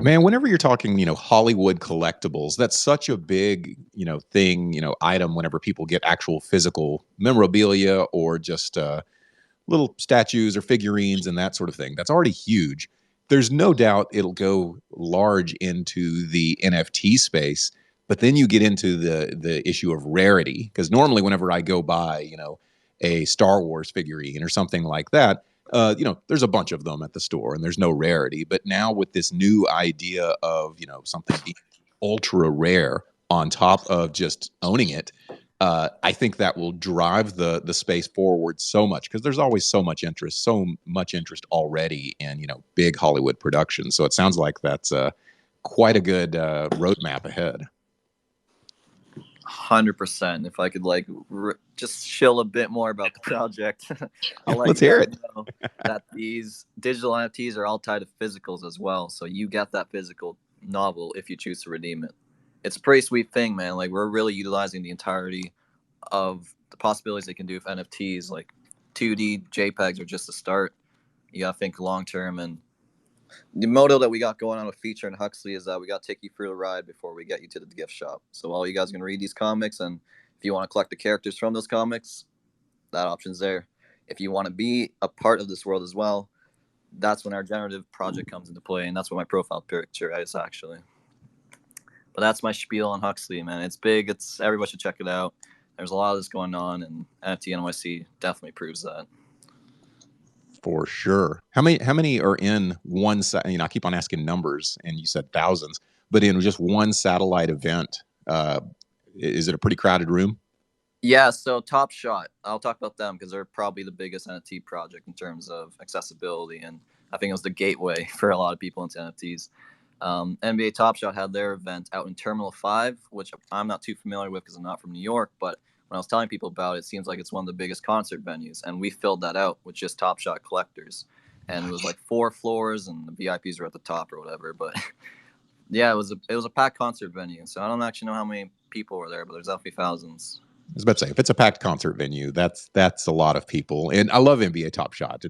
Man, whenever you're talking, Hollywood collectibles, that's such a big, thing, item whenever people get actual physical memorabilia or just little statues or figurines and that sort of thing. That's already huge. There's no doubt it'll go large into the NFT space, but then you get into the issue of rarity because normally whenever I go buy, a Star Wars figurine or something like that, there's a bunch of them at the store and there's no rarity. But now with this new idea of, something being ultra rare on top of just owning it, I think that will drive the space forward so much because there's always so much interest already in big Hollywood productions. So it sounds like that's quite a good roadmap ahead. 100%. If I could just shill a bit more about the project, Let's hear it. Know that these digital NFTs are all tied to physicals as well. So you get that physical novel if you choose to redeem it. It's a pretty sweet thing, man. Like, we're really utilizing the entirety of the possibilities they can do with NFTs. Like 2D JPEGs are just a start. You gotta think long term, and the motto that we got going on with Feature and Huxley is that we got to take you through the ride before we get you to the gift shop. So all you guys are going to read these comics, and if you want to collect the characters from those comics, that option's there. If you want to be a part of this world as well, that's when our generative project comes into play, and that's what my profile picture is actually. But that's my spiel on Huxley, man. It's big. Everybody should check it out. There's a lot of this going on, and NFTNYC definitely proves that. For sure. How many are in one? I keep on asking numbers, and you said thousands, but in just one satellite event, is it a pretty crowded room? Yeah. So Topshot, I'll talk about them because they're probably the biggest NFT project in terms of accessibility, and I think it was the gateway for a lot of people into NFTs. NBA Topshot had their event out in Terminal 5, which I'm not too familiar with because I'm not from New York, but when I was telling people about it, it seems like it's one of the biggest concert venues, and we filled that out with just Topshot collectors, and it was like 4 floors, and the VIPs were at the top or whatever. But yeah, it was a packed concert venue, so I don't actually know how many people were there, but there's definitely thousands. I was about to say, if it's a packed concert venue, that's a lot of people, and I love NBA Topshot.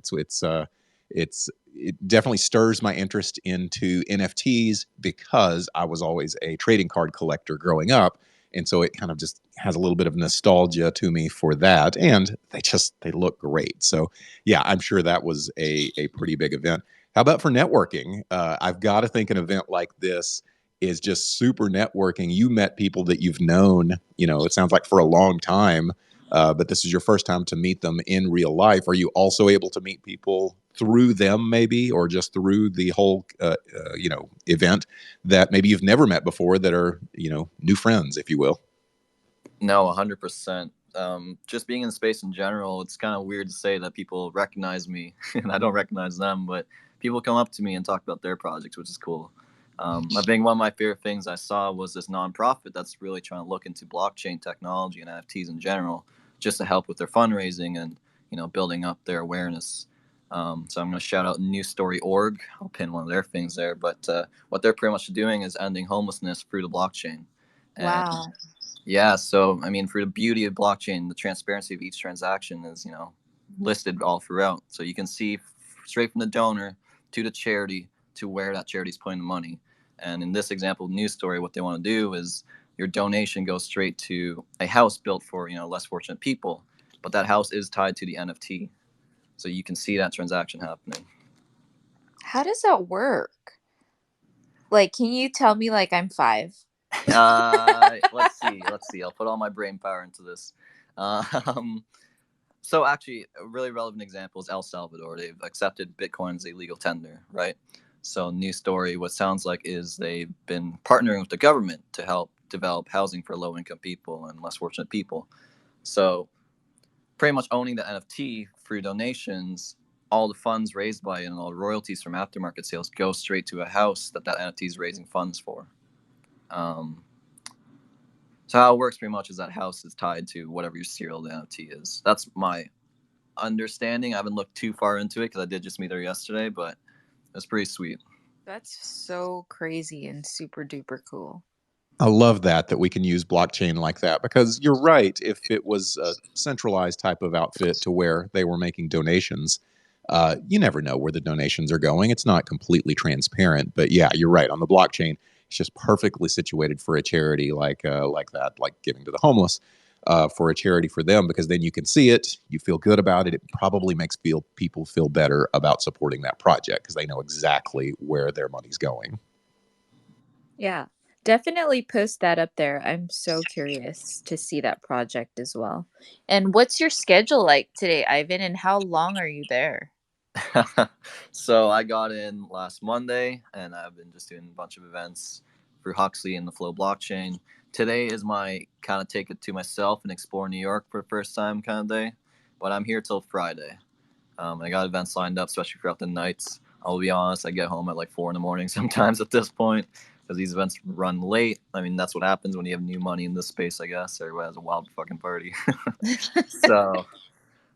It definitely stirs my interest into NFTs because I was always a trading card collector growing up. And so it kind of just has a little bit of nostalgia to me for that. And they look great. So yeah, I'm sure that was a pretty big event. How about for networking? I've got to think an event like this is just super networking. You met people that you've known, it sounds like for a long time, but this is your first time to meet them in real life. Are you also able to meet people through them maybe, or just through the whole, event that maybe you've never met before that are, new friends, if you will? No, 100%. Just being in space in general, it's kind of weird to say that people recognize me and I don't recognize them, but people come up to me and talk about their projects, which is cool. I think one of my favorite things I saw was this nonprofit that's really trying to look into blockchain technology and NFTs in general, just to help with their fundraising and, building up their awareness. So I'm going to shout out newstory.org. I'll pin one of their things there. But what they're pretty much doing is ending homelessness through the blockchain. And wow. Yeah. So, for the beauty of blockchain, the transparency of each transaction is, listed all throughout. So you can see straight from the donor to the charity to where that charity is putting the money. And in this example, News Story, what they want to do is your donation goes straight to a house built for, less fortunate people. But that house is tied to the NFT. So you can see that transaction happening. How does that work? Like, can you tell me like I'm 5? Let's see. I'll put all my brain power into this. So actually, a really relevant example is El Salvador. They've accepted Bitcoin as a legal tender, right? So News Story, what sounds like is they've been partnering with the government to help develop housing for low-income people and less fortunate people. So pretty much owning the NFT through donations, all the funds raised by it and all the royalties from aftermarket sales go straight to a house that NFT is raising funds for. So how it works pretty much is that house is tied to whatever your serial NFT is. That's my understanding. I haven't looked too far into it because I did just meet her yesterday, but it's pretty sweet. That's so crazy and super duper cool. I love that we can use blockchain like that because you're right. If it was a centralized type of outfit to where they were making donations, You never know where the donations are going. It's not completely transparent, but yeah, you're right. On the blockchain, it's just perfectly situated for a charity like that, like giving to the homeless, for a charity for them, because then you can see it, you feel good about it. It probably makes people feel better about supporting that project because they know exactly where their money's going. Yeah, definitely post that up there. I'm so curious to see that project as well. And what's your schedule like today, Ivan, and how long are you there? So I got in last Monday, and I've been just doing a bunch of events through Huxley and the Flow blockchain. Today is my kind of take it to myself and explore New York for the first time kind of day, but I'm here till Friday. I got events lined up, especially throughout the nights. I'll be honest, I get home at like 4 in the morning sometimes at this point because these events run late. I mean, that's what happens when you have new money in this space, I guess. Everybody has a wild fucking party. So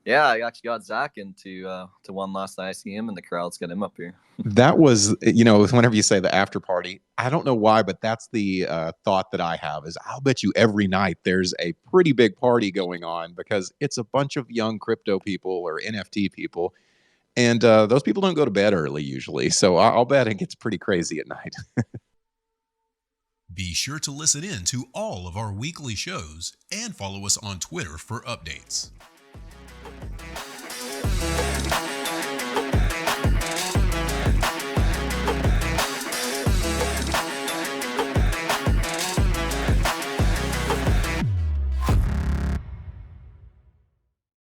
yeah, I actually got Zach into to one last night. I see him in the crowd. Let's get him up here. That was, whenever you say the after party, I don't know why, but that's the thought that I have is I'll bet you every night there's a pretty big party going on because it's a bunch of young crypto people or NFT people. And those people don't go to bed early usually. So I'll bet it gets pretty crazy at night. Be sure to listen in to all of our weekly shows and follow us on Twitter for updates.